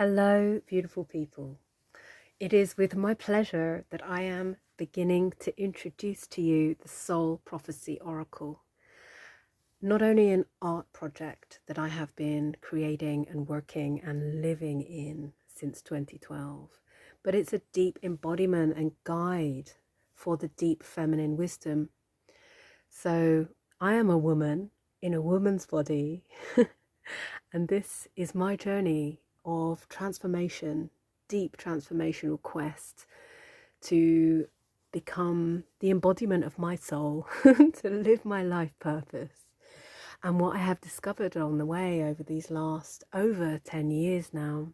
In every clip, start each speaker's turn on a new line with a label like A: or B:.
A: Hello, beautiful people. It is with my pleasure that I am beginning to introduce to you the Soul Prophecy Oracle. Not only an art project that I have been creating and working and living in since 2012, but it's a deep embodiment and guide for the deep feminine wisdom. So I am a woman in a woman's body, and this is my journey of transformation, deep transformational quest to become the embodiment of my soul, to live my life purpose. And what I have discovered on the way over these last over 10 years now.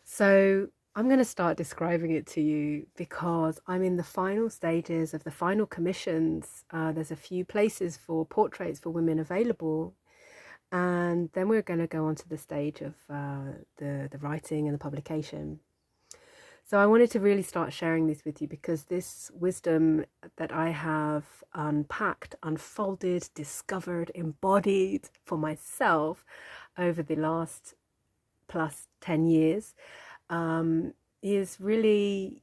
A: So I'm going to start describing it to you because I'm in the final stages of the final commissions. There's a few places for portraits for women available. And then we're going to go on to the stage of the writing and the publication. So I wanted to really start sharing this with you because this wisdom that I have unpacked, unfolded, discovered, embodied for myself over the last plus 10 years is really,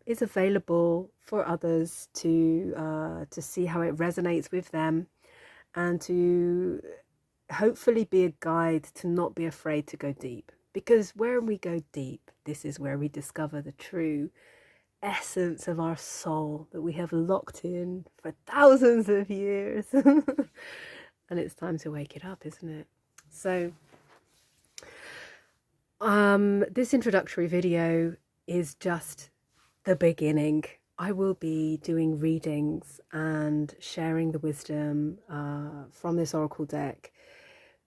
A: is available for others to see how it resonates with them and to hopefully be a guide to not be afraid to go deep. Because where we go deep, this is where we discover the true essence of our soul that we have locked in for thousands of years. And it's time to wake it up, isn't it? So this introductory video is just the beginning. I will be doing readings and sharing the wisdom from this oracle deck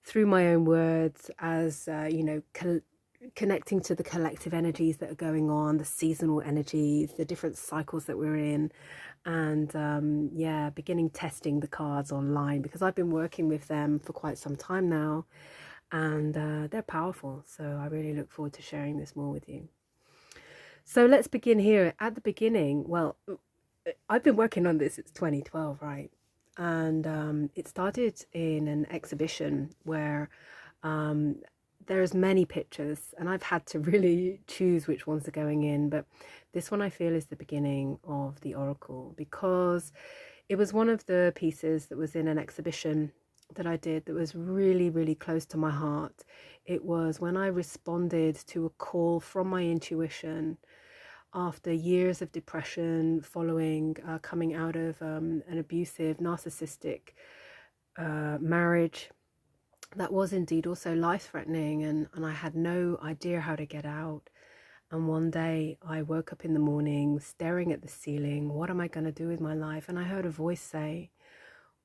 A: through my own words as, connecting to the collective energies that are going on, the seasonal energies, the different cycles that we're in, and beginning testing the cards online because I've been working with them for quite some time now, and they're powerful. So I really look forward to sharing this more with you. So let's begin here at the beginning. Well, I've been working on this since 2012, right? And it started in an exhibition where there's many pictures, and I've had to really choose which ones are going in, but this one I feel is the beginning of the oracle because it was one of the pieces that was in an exhibition that I did that was really, really close to my heart. It was when I responded to a call from my intuition after years of depression following coming out of an abusive, narcissistic marriage that was indeed also life-threatening, and I had no idea how to get out. And one day I woke up in the morning staring at the ceiling. What am I going to do with my life? And I heard a voice say,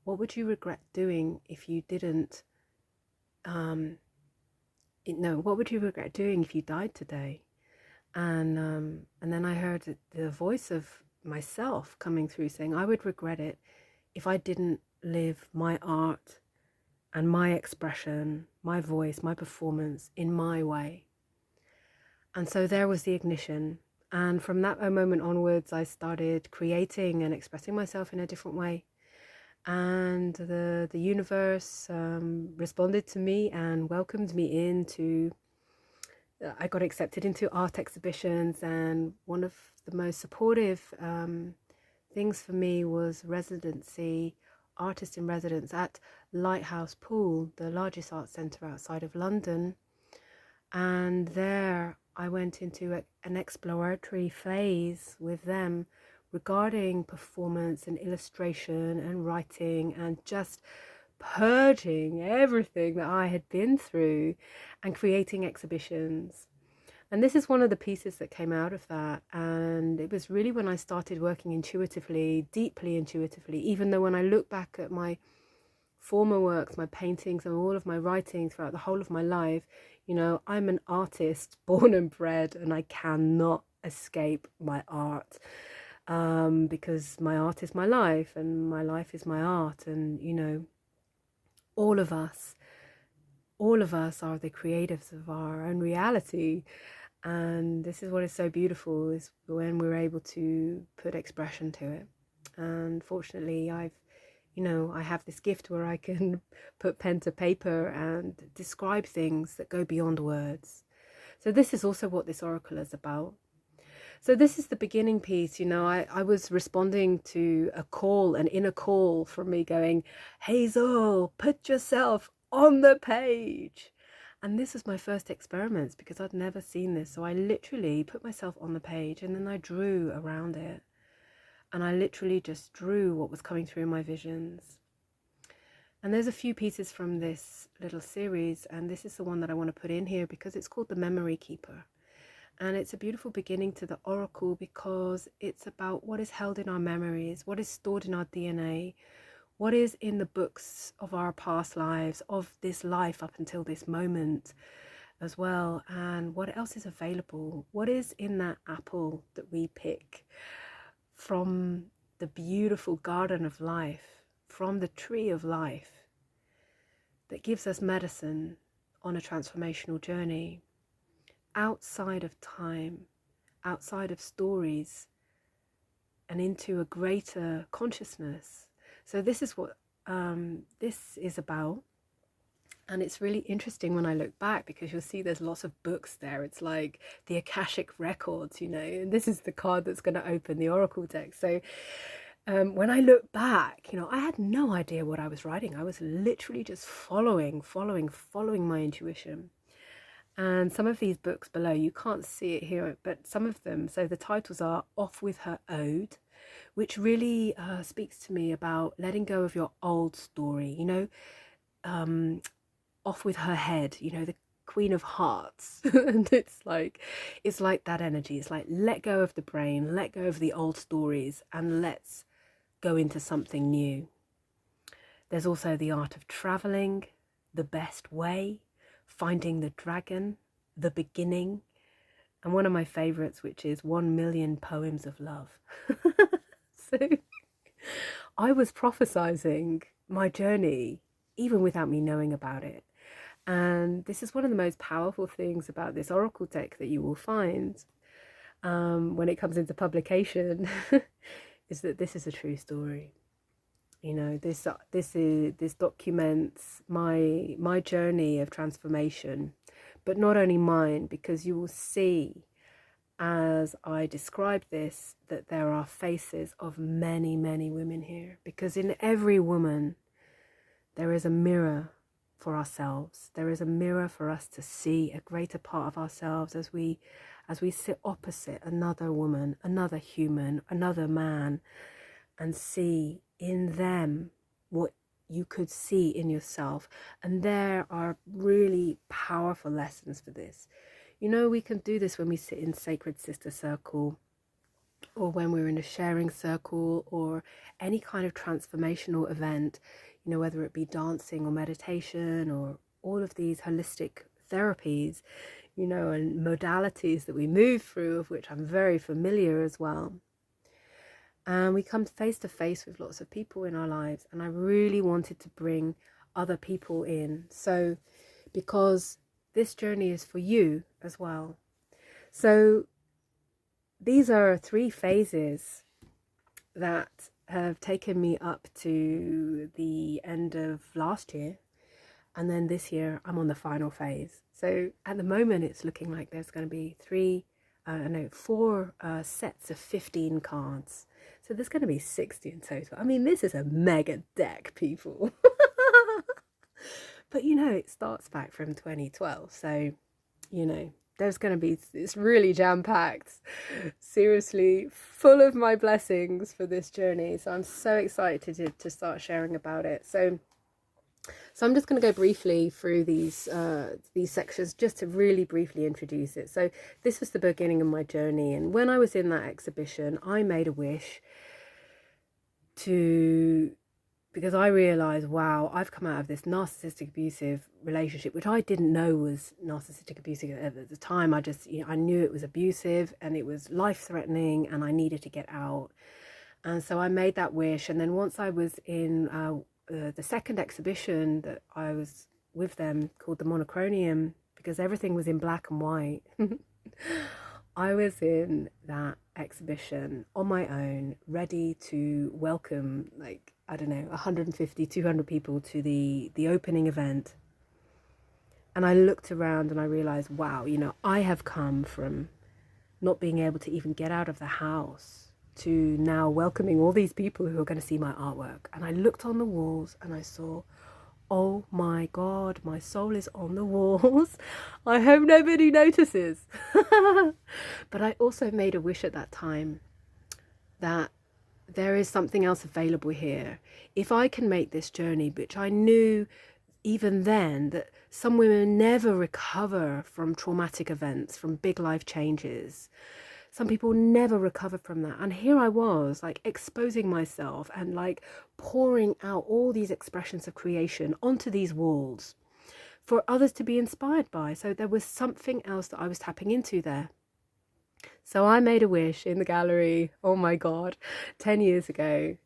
A: what would you regret doing if you didn't what would you regret doing if you died today? And then I heard the voice of myself coming through saying, I would regret it if I didn't live my art and my expression, my voice, my performance in my way. And so there was the ignition. And from that moment onwards, I started creating and expressing myself in a different way. And the universe responded to me and welcomed me into I got accepted into art exhibitions, and one of the most supportive things for me was residency, artist in residence at Lighthouse Pool, the largest art centre outside of London. And there I went into an exploratory phase with them regarding performance and illustration and writing and just purging everything that I had been through and creating exhibitions. And this is one of the pieces that came out of that. And it was really when I started working intuitively, deeply intuitively, even though when I look back at my former works, my paintings and all of my writing throughout the whole of my life, I'm an artist born and bred, and I cannot escape my art. Because my art is my life and my life is my art. And all of us are the creatives of our own reality. And this is what is so beautiful, is when we're able to put expression to it. And fortunately, I have this gift where I can put pen to paper and describe things that go beyond words. So this is also what this oracle is about. So this is the beginning piece. I was responding to a call, an inner call from me going, Hazel, put yourself on the page. And this was my first experiments because I'd never seen this. So I literally put myself on the page and then I drew around it. And I literally just drew what was coming through my visions. And there's a few pieces from this little series, and this is the one that I want to put in here because it's called The Memory Keeper. And it's a beautiful beginning to the oracle because it's about what is held in our memories, what is stored in our DNA, what is in the books of our past lives, of this life up until this moment as well, and what else is available, what is in that apple that we pick from the beautiful garden of life, from the tree of life that gives us medicine on a transformational journey, outside of time, outside of stories, and into a greater consciousness. So this is what this is about. And it's really interesting when I look back because you'll see there's lots of books there. It's like the Akashic Records, and this is the card that's going to open the Oracle deck. So when I look back, I had no idea what I was writing. I was literally just following my intuition. And some of these books below, you can't see it here, but some of them, so the titles are Off With Her Ode, which really speaks to me about letting go of your old story, Off With Her Head, the Queen of Hearts. And it's like that energy. It's like, let go of the brain, let go of the old stories, and let's go into something new. There's also The Art of Traveling, The Best Way, Finding the Dragon, The Beginning, and one of my favorites, which is 1,000,000 Poems of Love. So I was prophesizing my journey even without me knowing about it. And this is one of the most powerful things about this oracle deck that you will find when it comes into publication is that this is a true story. This documents my journey of transformation, but not only mine, because you will see as I describe this that there are faces of many, many women here, because in every woman there is a mirror for ourselves. There is a mirror for us to see a greater part of ourselves as we sit opposite another woman, another human, another man, and see in them what you could see in yourself. And there are really powerful lessons for this. We can do this when we sit in Sacred Sister Circle, or when we're in a sharing circle, or any kind of transformational event, whether it be dancing or meditation or all of these holistic therapies, and modalities that we move through, of which I'm very familiar as well. And we come face to face with lots of people in our lives. And I really wanted to bring other people in. So, because this journey is for you as well. So these are 3 phases that have taken me up to the end of last year. And then this year, I'm on the final phase. So at the moment, it's looking like there's going to be 4 sets of 15 cards. So there's going to be 60 in total. I mean, this is a mega deck, people. But, it starts back from 2012. So, there's going to be, it's really jam-packed. Seriously, full of my blessings for this journey. So I'm so excited to start sharing about it. So I'm just going to go briefly through these sections just to really briefly introduce it. So this was the beginning of my journey. And when I was in that exhibition, I made a wish because I realized, wow, I've come out of this narcissistic abusive relationship, which I didn't know was narcissistic abusive at the time. I knew it was abusive and it was life-threatening and I needed to get out. And so I made that wish. And then once I was in the second exhibition that I was with them, called the Monochronium, because everything was in black and white, I was in that exhibition on my own, ready to welcome, 150, 200 people to the opening event. And I looked around and I realized, wow, you know, I have come from not being able to even get out of the house to now welcoming all these people who are going to see my artwork. And I looked on the walls and I saw, oh my God, my soul is on the walls. I hope nobody notices. But I also made a wish at that time that there is something else available here. If I can make this journey, which I knew even then that some women never recover from traumatic events, from big life changes. Some people never recover from that. And here I was, like, exposing myself and like pouring out all these expressions of creation onto these walls for others to be inspired by. So there was something else that I was tapping into there. So I made a wish in the gallery, oh my God, 10 years ago,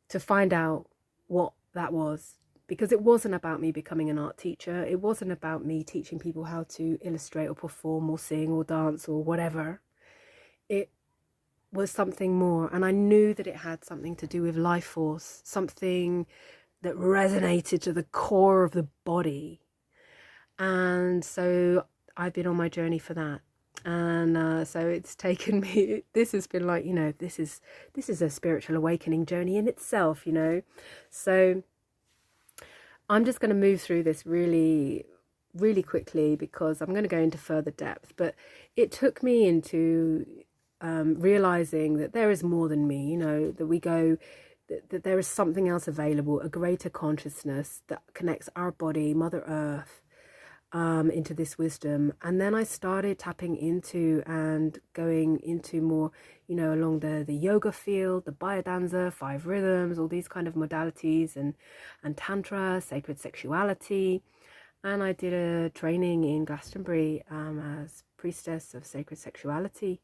A: to find out what that was. Because it wasn't about me becoming an art teacher. It wasn't about me teaching people how to illustrate or perform or sing or dance or whatever. It was something more. And I knew that it had something to do with life force, something that resonated to the core of the body. And so I've been on my journey for that. And so it's taken me, this has been like, you know, this is a spiritual awakening journey in itself, you know. So I'm just going to move through this really, really quickly because I'm going to go into further depth. But it took me into realizing that there is more than me, you know, that there is something else available, a greater consciousness that connects our body, Mother Earth, into this wisdom. And then I started tapping into and going into more, you know, along the yoga field, the biodanza, 5 rhythms, all these kind of modalities, and tantra, sacred sexuality. And I did a training in Glastonbury as priestess of sacred sexuality.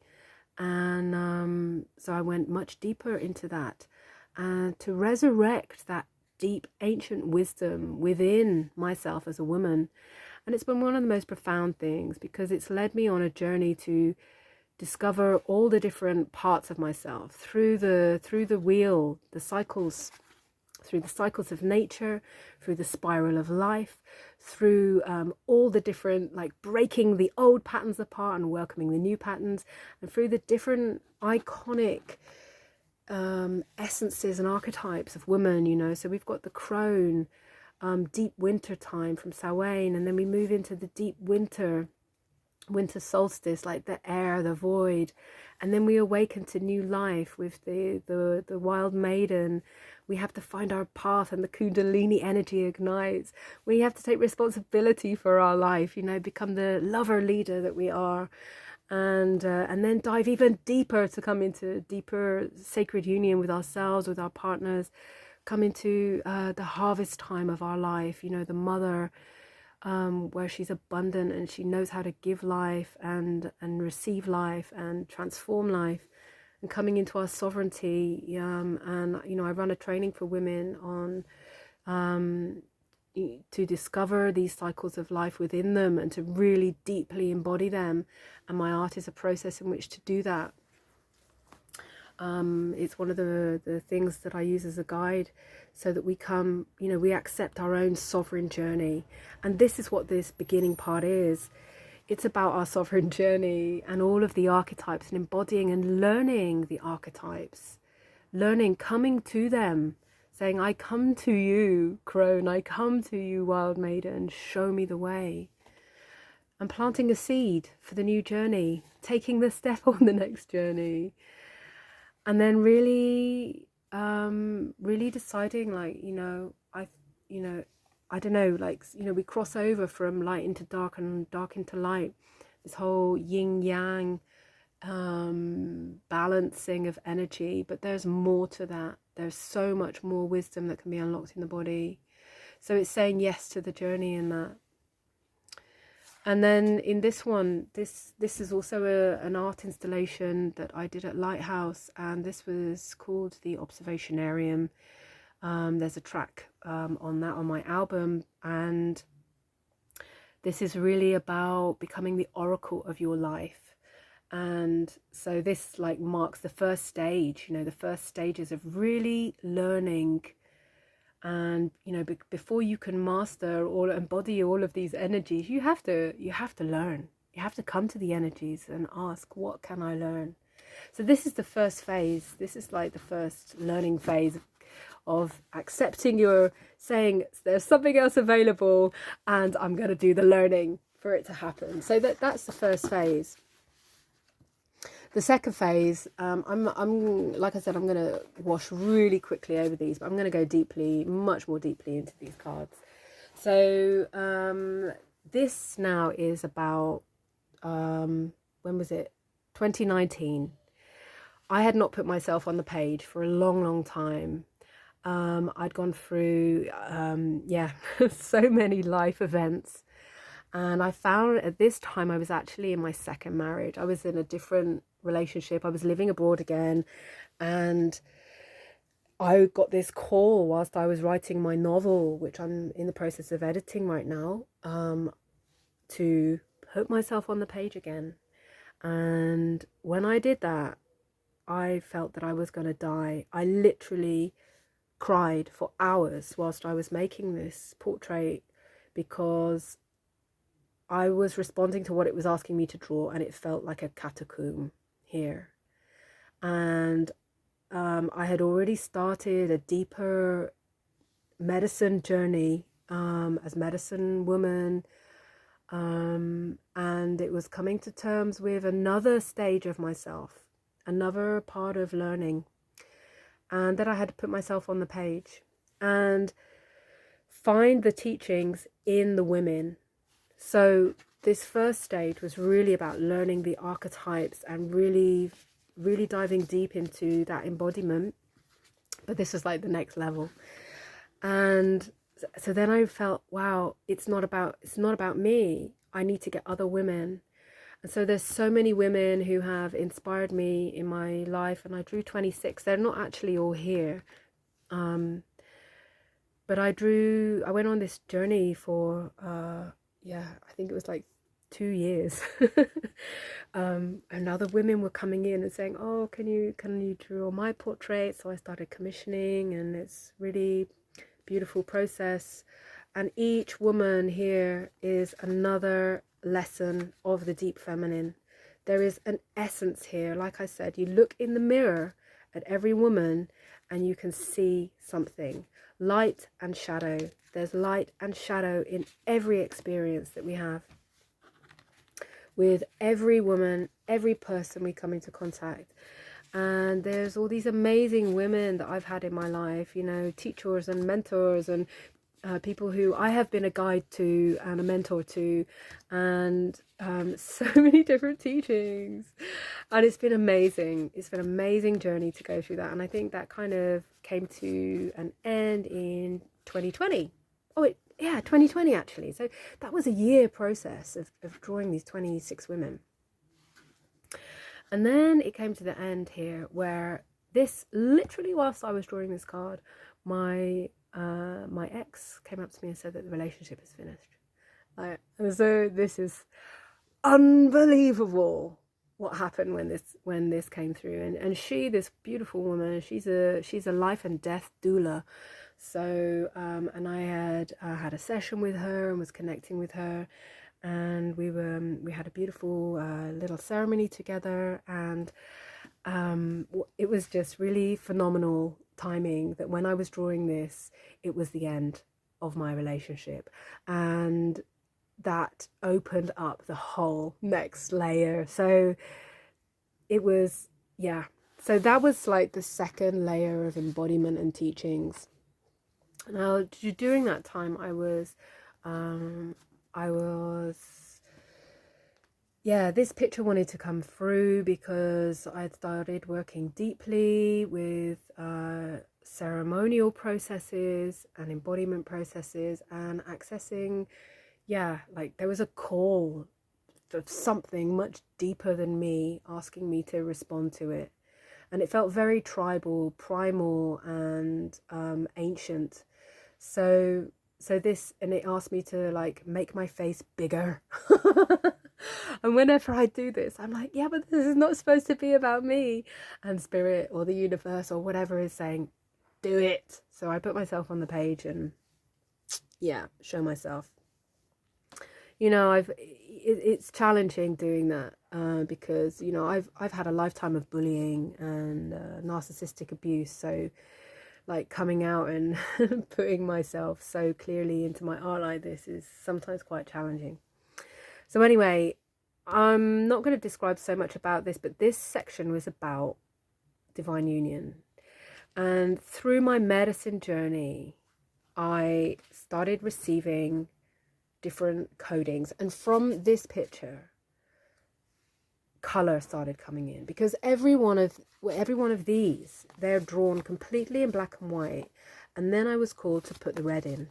A: And so I went much deeper into that, and to resurrect that deep ancient wisdom within myself as a woman. And it's been one of the most profound things because it's led me on a journey to discover all the different parts of myself through the wheel, the cycles, through the cycles of nature, through the spiral of life, through all the different, like, breaking the old patterns apart and welcoming the new patterns, and through the different iconic essences and archetypes of women, you know. So we've got the crone, deep winter time from Samhain, and then we move into the deep winter solstice, like the air, the void, and then we awaken to new life with the wild maiden. We have to find our path, and the kundalini energy ignites. We have to take responsibility for our life, you know, become the lover leader that we are, and then dive even deeper to come into deeper sacred union with ourselves, with our partners, come into the harvest time of our life, you know, the mother, where she's abundant and she knows how to give life and receive life and transform life, and coming into our sovereignty. And you know, I run a training for women on to discover these cycles of life within them and to really deeply embody them, and my art is a process in which to do that. It's one of the things that I use as a guide, so that we come, you know, we accept our own sovereign journey. And this is what this beginning part is. It's about our sovereign journey and all of the archetypes, and embodying and learning the archetypes, coming to them, saying, I come to you, crone, I come to you, wild maiden, show me the way. And planting a seed for the new journey, taking the step on the next journey. And then really deciding, like, I don't know, like, you know, we cross over from light into dark and dark into light. This whole yin yang balancing of energy, but there's more to that. There's so much more wisdom that can be unlocked in the body. So it's saying yes to the journey in that. And then in this one, this is also an art installation that I did at Lighthouse, and this was called the Observationarium. There's a track on that on my album, and this is really about becoming the oracle of your life. And so this, like, marks the first stage, you know, the first stages of really learning And you know, before you can master or embody all of these energies, you have to learn. You have to come to the energies and ask, what can I learn? So this is the first phase. This is like the first learning phase of accepting your saying there's something else available and I'm going to do the learning for it to happen. So that's the first phase. The second phase, I'm like I said, I'm going to wash really quickly over these, but I'm going to go deeply, much more deeply into these cards. So this now is about, when was it? 2019. I had not put myself on the page for a long, long time. I'd gone through, so many life events. And I found at this time I was actually in my second marriage. I was in a different relationship. I was living abroad again. And I got this call whilst I was writing my novel, which I'm in the process of editing right now, to put myself on the page again. And when I did that, I felt that I was going to die. I literally cried for hours whilst I was making this portrait because I was responding to what it was asking me to draw, and it felt like a catacomb here. And I had already started a deeper medicine journey as medicine woman, and it was coming to terms with another stage of myself, another part of learning, and that I had to put myself on the page and find the teachings in the women. So this first stage was really about learning the archetypes and really diving deep into that embodiment. But this was like the next level. And so then I felt, wow, it's not about me. I need to get other women. And so there's so many women who have inspired me in my life, and I drew 26. They're not actually all here. But I went on this journey for, I think it was like 2 years. And other women were coming in and saying, oh, can you draw my portrait? So I started commissioning, and it's really beautiful process. And each woman here is another lesson of the deep feminine. There is an essence here. Like I said, you look in the mirror at every woman and you can see something. Light and shadow. There's light and shadow in every experience that we have. With every woman, every person we come into contact. And there's all these amazing women that I've had in my life, you know, teachers and mentors and people who I have been a guide to and a mentor to, and so many different teachings. And it's been amazing. It's been an amazing journey to go through that. And I think that kind of came to an end in 2020. 2020 actually. So that was a year process of drawing these 26 women. And then it came to the end here where this, literally whilst I was drawing this card, my ex came up to me and said that the relationship is finished. And so this is unbelievable what happened when this came through. And she, this beautiful woman, she's a life and death doula. So and I had a session with her and was connecting with her, and we had a beautiful little ceremony together, and it was just really phenomenal timing that when I was drawing this, it was the end of my relationship, and that opened up the whole next layer. So it was, so that was like the second layer of embodiment and teachings. Now during that time I was this picture wanted to come through because I'd started working deeply with ceremonial processes and embodiment processes and accessing, like there was a call of something much deeper than me asking me to respond to it. And it felt very tribal, primal, and ancient. So this, and it asked me to like make my face bigger. And whenever I do this, I'm like, yeah, but this is not supposed to be about me. And spirit or the universe or whatever is saying, do it. So I put myself on the page and yeah, show myself. You know, it's challenging doing that because, you know, I've had a lifetime of bullying and narcissistic abuse. So like coming out and putting myself so clearly into my art like this is sometimes quite challenging. So anyway, I'm not going to describe so much about this, but this section was about divine union. And through my medicine journey, I started receiving different codings. And from this picture, color started coming in, because every one of these, they're drawn completely in black and white. And then I was called to put the red in.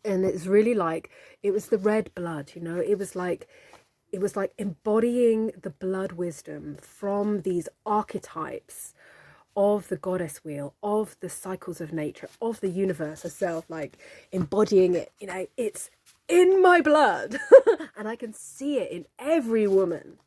A: And it's really like, it was the red blood, you know, it was like embodying the blood wisdom from these archetypes of the goddess wheel, of the cycles of nature, of the universe itself, like embodying it, you know, it's in my blood and I can see it in every woman.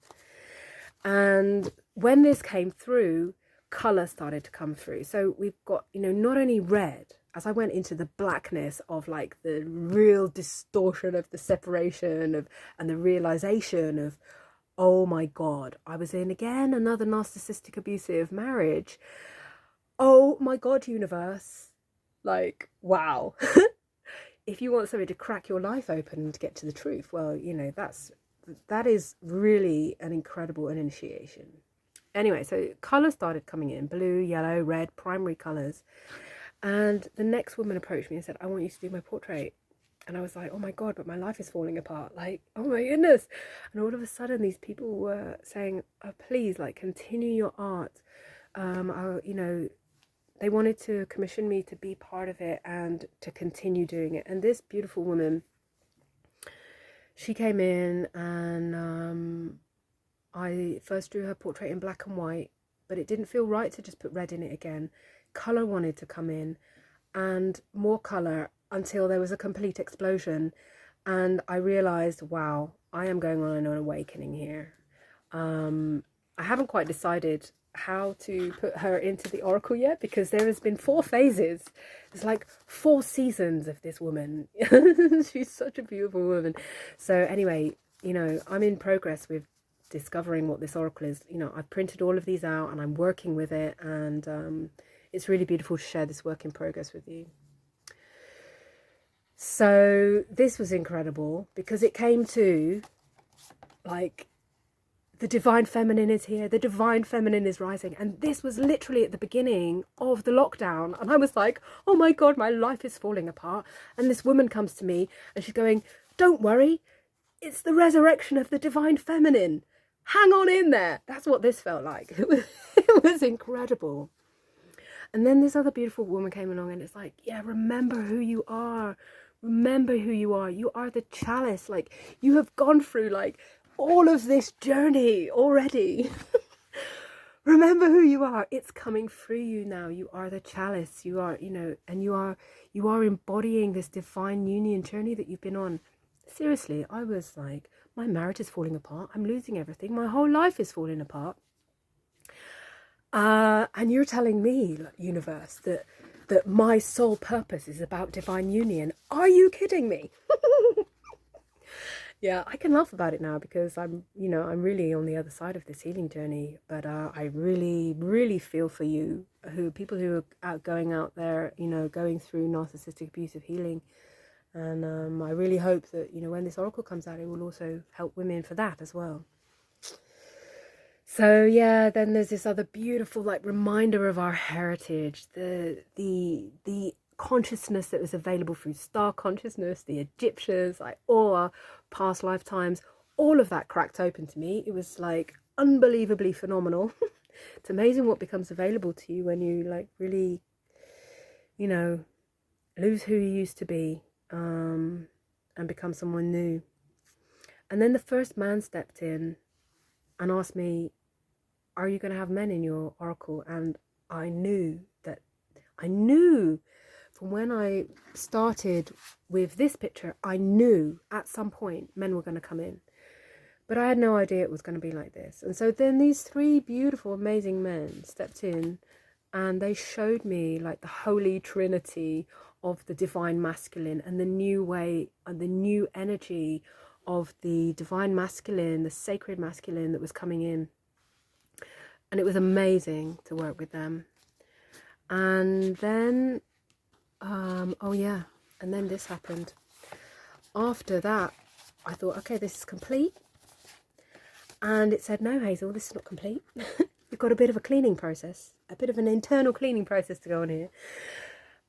A: And when this came through, color started to come through. So we've got, you know, not only red, as I went into the blackness of like the real distortion of the separation of, and the realization of, oh my God, I was in again another narcissistic abusive marriage. Oh my God, universe. Like, wow. If you want something to crack your life open and to get to the truth, well, you know, that is really an incredible initiation. Anyway, so colours started coming in, blue, yellow, red, primary colours. And the next woman approached me and said, I want you to do my portrait. And I was like, oh my God, but my life is falling apart. Like, oh my goodness. And all of a sudden, these people were saying, oh, please, like, continue your art. You know, they wanted to commission me to be part of it and to continue doing it. And this beautiful woman, she came in and I first drew her portrait in black and white, but it didn't feel right to just put red in it again. Colour wanted to come in and more colour until there was a complete explosion. And I realised, wow, I am going on an awakening here. I haven't quite decided how to put her into the oracle yet, because there has been 4 phases. There's like 4 seasons of this woman. She's such a beautiful woman. So anyway, you know, I'm in progress with discovering what this oracle is. You know, I've printed all of these out and I'm working with it, and it's really beautiful to share this work in progress with you. So this was incredible because it came to like, the divine feminine is here, the divine feminine is rising. And this was literally at the beginning of the lockdown. And I was like, oh my God, my life is falling apart. And this woman comes to me and she's going, don't worry, it's the resurrection of the divine feminine. Hang on in there. That's what this felt like. It was incredible. And then this other beautiful woman came along and it's like, yeah, remember who you are. Remember who you are. You are the chalice. Like, you have gone through like all of this journey already. Remember who you are. It's coming through you now. You are the chalice. You are, you know, and you are embodying this divine union journey that you've been on. Seriously, I was like, my marriage is falling apart. I'm losing everything. My whole life is falling apart. And you're telling me, universe, that my sole purpose is about divine union. Are you kidding me? Yeah, I can laugh about it now because I'm really on the other side of this healing journey. But I really, really feel for you, people who are going out there, you know, going through narcissistic abusive healing. And I really hope that, you know, when this oracle comes out, it will also help women for that as well. So yeah, then there's this other beautiful like reminder of our heritage, the consciousness that was available through star consciousness, the Egyptians, like all our past lifetimes, all of that cracked open to me. It was like unbelievably phenomenal. It's amazing what becomes available to you when you like really, you know, lose who you used to be, and become someone new. And then the first man stepped in and asked me, are you going to have men in your oracle? And I knew from when I started with this picture, I knew at some point men were going to come in. But I had no idea it was going to be like this. And so then these 3 beautiful, amazing men stepped in and they showed me like the holy trinity of the divine masculine and the new way and the new energy of the divine masculine, the sacred masculine that was coming in. And it was amazing to work with them. And then and then this happened. After that, I thought, okay, this is complete. And it said, no, Hazel, this is not complete. You've got a bit of a cleaning process, a bit of an internal cleaning process to go on here.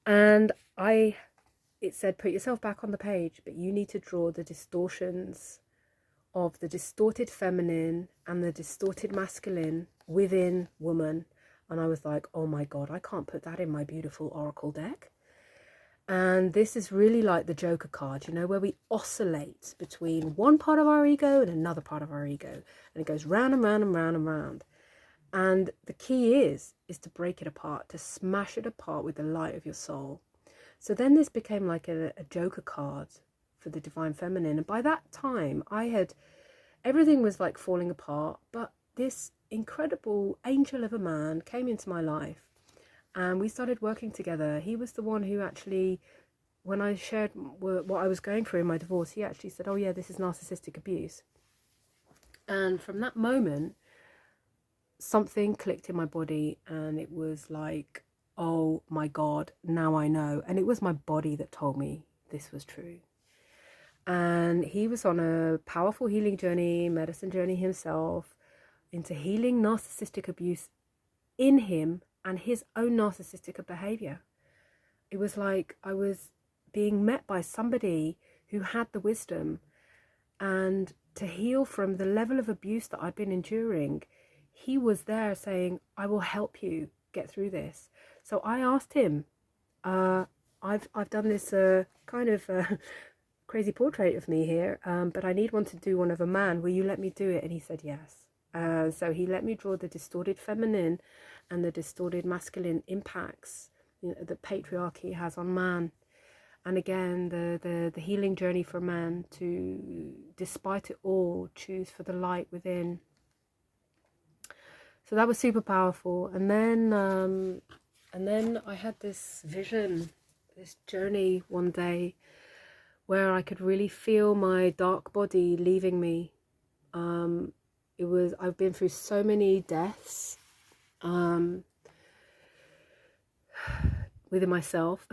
A: And it said, put yourself back on the page, but you need to draw the distortions of the distorted feminine and the distorted masculine within woman. And I was like, oh my God, I can't put that in my beautiful oracle deck. And this is really like the Joker card, you know, where we oscillate between one part of our ego and another part of our ego. And it goes round and round and round and round. And the key is to break it apart, to smash it apart with the light of your soul. So then this became like a Joker card for the divine feminine. And by that time, everything was like falling apart. But this incredible angel of a man came into my life. And we started working together. He was the one who actually, when I shared what I was going through in my divorce, he actually said, oh yeah, this is narcissistic abuse. And from that moment, something clicked in my body, and it was like, oh my God, now I know. And it was my body that told me this was true. And he was on a powerful healing journey, medicine journey himself, into healing narcissistic abuse in him and his own narcissistic behavior. It was like I was being met by somebody who had the wisdom, and to heal from the level of abuse that I'd been enduring, he was there saying, I will help you get through this. So I asked him, I've done this kind of crazy portrait of me here, but I need one to do one of a man. Will you let me do it? And he said yes. So he let me draw the distorted feminine and the distorted masculine impacts, you know, that patriarchy has on man. And again, the healing journey for man to, despite it all, choose for the light within. So that was super powerful. And then I had this vision, this journey one day where I could really feel my dark body leaving me. I've been through so many deaths within myself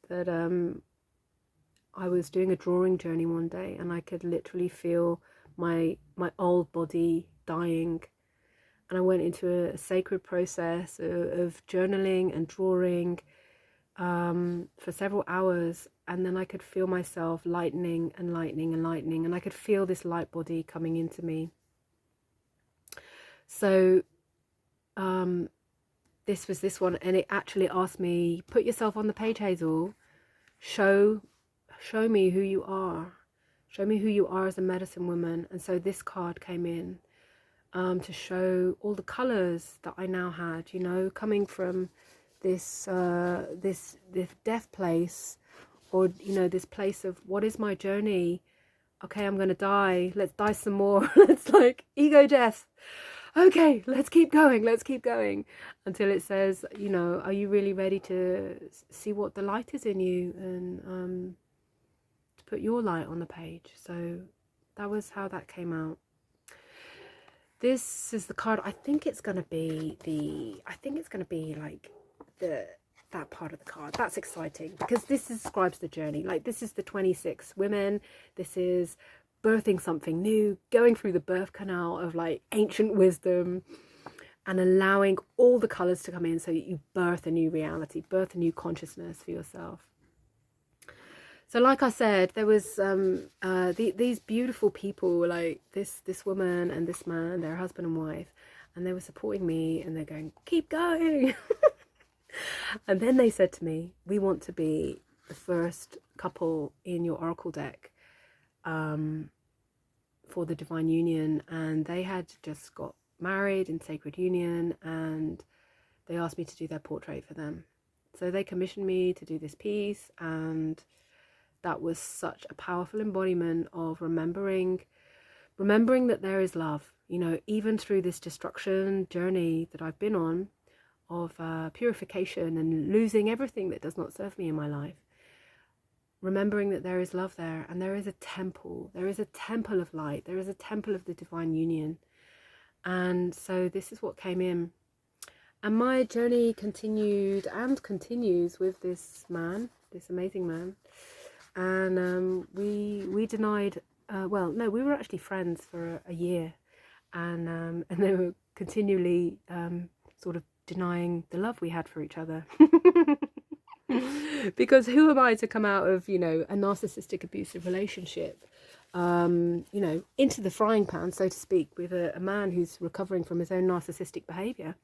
A: that I was doing a drawing journey one day, and I could literally feel my old body dying. And I went into a sacred process of journaling and drawing for several hours, and then I could feel myself lightening and lightening and lightening, and I could feel this light body coming into me. So this was this one, and it actually asked me, put yourself on the page, Hazel. Show me who you are. Show me who you are as a medicine woman. And so this card came in to show all the colors that I now had, you know, coming from this death place, or, you know, this place of what is my journey. Okay, I'm gonna die. Let's die some more. Let's like ego death. Okay, let's keep going, until it says, you know, are you really ready to see what the light is in you, and to put your light on the page. So that was how that came out. This is the card. I think it's going to be like that part of the card. That's exciting, because this describes the journey. Like, this is the 26 women. This is birthing something new, going through the birth canal of like ancient wisdom, and allowing all the colors to come in so that you birth a new reality, birth a new consciousness for yourself. So like I said, there was these beautiful people, like this woman and this man, their husband and wife, and they were supporting me, and they're going, keep going. And then they said to me, we want to be the first couple in your oracle deck for the divine union. And they had just got married in sacred union, and they asked me to do their portrait for them. So they commissioned me to do this piece, and that was such a powerful embodiment of remembering that there is love, you know, even through this destruction journey that I've been on purification and losing everything that does not serve me in my life. Remembering that there is love there, and there is a temple of light, there is a temple of the divine union. And so this is what came in. And my journey continued and continues with this man, this amazing man. And we denied, well, no, we were actually friends for a year. And they were continually sort of denying the love we had for each other. Because who am I to come out of, you know, a narcissistic abusive relationship, you know, into the frying pan, so to speak, with a man who's recovering from his own narcissistic behavior.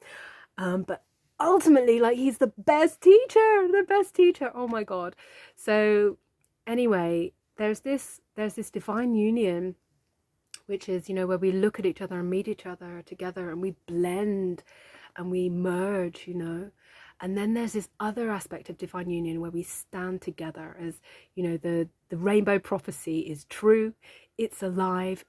A: But ultimately, like, he's the best teacher. Oh my God. So anyway, there's this divine union, which is, you know, where we look at each other and meet each other together, and we blend and we merge, you know. And then there's this other aspect of divine union where we stand together as, you know, the rainbow prophecy is true. It's alive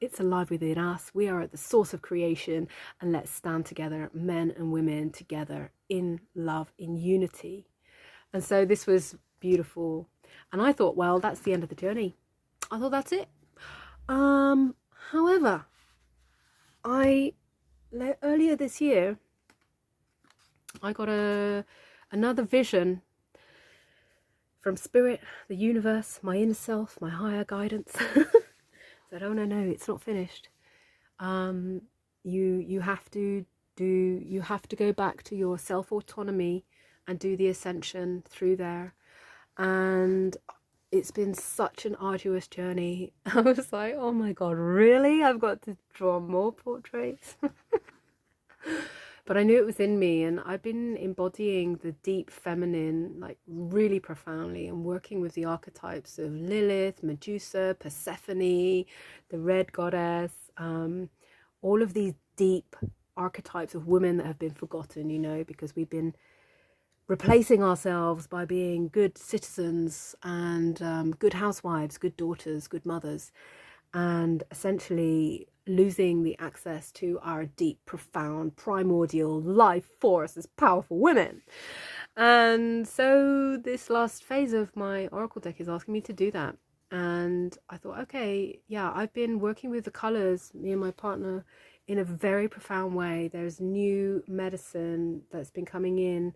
A: within us. We are at the source of creation, and let's stand together, men and women together in love, in unity. And so this was beautiful. And I thought, well, that's the end of the journey. I thought that's it. However, earlier this year, I got another vision from spirit, the universe, my inner self, my higher guidance. Said, oh no, it's not finished. You have to go back to your self-autonomy and do the ascension through there. And it's been such an arduous journey. I was like, oh my God, really? I've got to draw more portraits. But I knew it was in me, and I've been embodying the deep feminine, like, really profoundly, and working with the archetypes of Lilith, Medusa, Persephone, the Red Goddess, all of these deep archetypes of women that have been forgotten, you know, because we've been replacing ourselves by being good citizens and good housewives, good daughters, good mothers, and essentially losing the access to our deep, profound, primordial life force as powerful women. And so this last phase of my oracle deck is asking me to do that. And I thought, okay, yeah, I've been working with the colors, me and my partner, in a very profound way. There's new medicine that's been coming in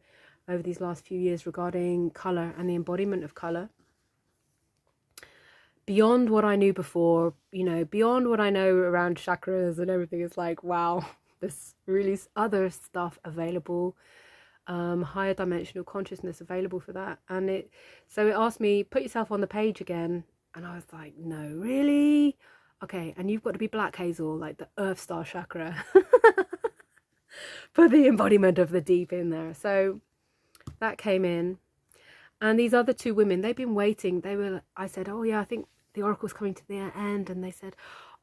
A: over these last few years regarding color and the embodiment of color. Beyond what I knew before, you know, beyond what I know around chakras and everything. It's like, wow, there's really other stuff available, higher dimensional consciousness available for that. And so it asked me, put yourself on the page again. And I was like, no, really? Okay, and you've got to be black, Hazel, like the Earth Star chakra. Put the embodiment of the deep in there. So that came in. And these other two women, they've been waiting. I said, oh yeah, I think the oracle's coming to the end. And they said,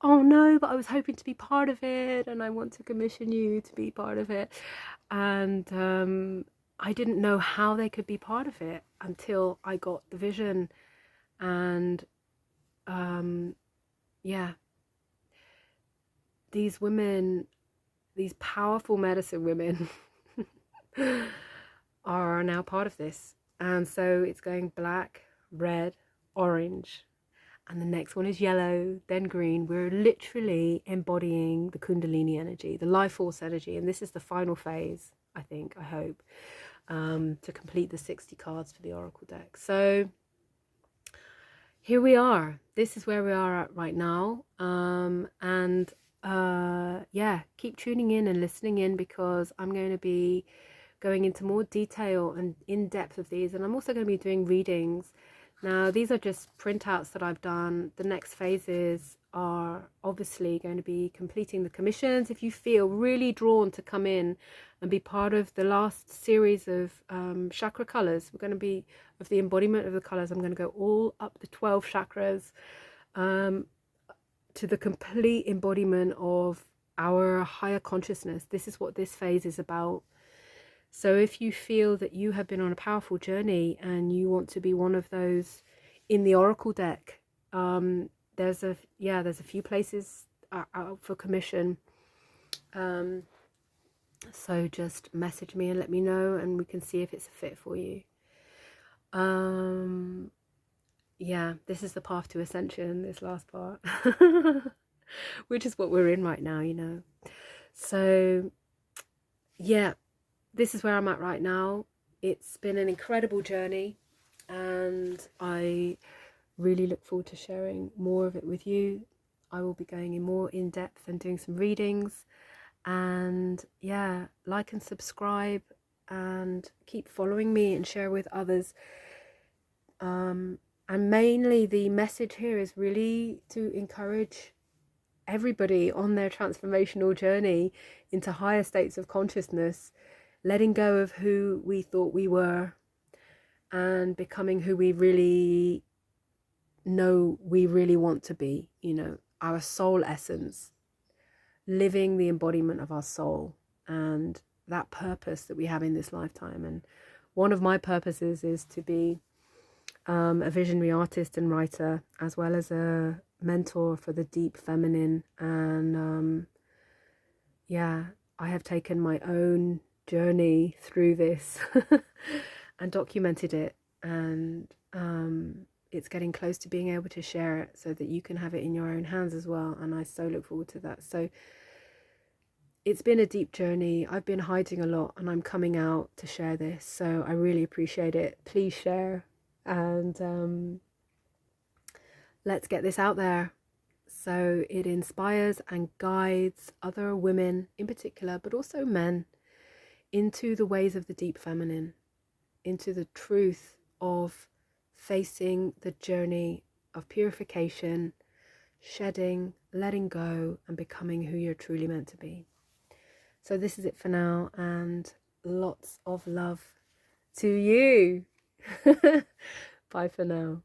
A: oh no, but I was hoping to be part of it, and I want to commission you to be part of it. And I didn't know how they could be part of it until I got the vision. And yeah, these women, these powerful medicine women are now part of this. And so it's going black, red, orange, and the next one is yellow, then green. We're literally embodying the Kundalini energy, the life force energy. And this is the final phase, I think, I hope, to complete the 60 cards for the oracle deck. So here we are. This is where we are at right now. Yeah, keep tuning in and listening in, because I'm going to be going into more detail and in depth of these. And I'm also going to be doing readings. Now, these are just printouts that I've done. The next phases are obviously going to be completing the commissions. If you feel really drawn to come in and be part of the last series of chakra colors, we're going to be, of the embodiment of the colors, I'm going to go all up the 12 chakras to the complete embodiment of our higher consciousness. This is what this phase is about. So if you feel that you have been on a powerful journey and you want to be one of those in the oracle deck, there's a few places out for commission. So just message me and let me know, and we can see if it's a fit for you. Yeah, this is the path to ascension, this last part, which is what we're in right now, you know. So yeah, this is where I'm at right now. It's been an incredible journey, and I really look forward to sharing more of it with you. I will be going in more in depth and doing some readings. And yeah, like and subscribe and keep following me and share with others. And mainly the message here is really to encourage everybody on their transformational journey into higher states of consciousness, letting go of who we thought we were and becoming who we really know we really want to be, you know, our soul essence, living the embodiment of our soul and that purpose that we have in this lifetime. And one of my purposes is to be a visionary artist and writer, as well as a mentor for the deep feminine. And yeah, I have taken my own journey through this and documented it. And it's getting close to being able to share it so that you can have it in your own hands as well. And I so look forward to that. So it's been a deep journey. I've been hiding a lot, and I'm coming out to share this. So I really appreciate it. Please share, and let's get this out there so it inspires and guides other women in particular, but also men, into the ways of the deep feminine, into the truth of facing the journey of purification, shedding, letting go, and becoming who you're truly meant to be. So this is it for now, and lots of love to you. Bye for now.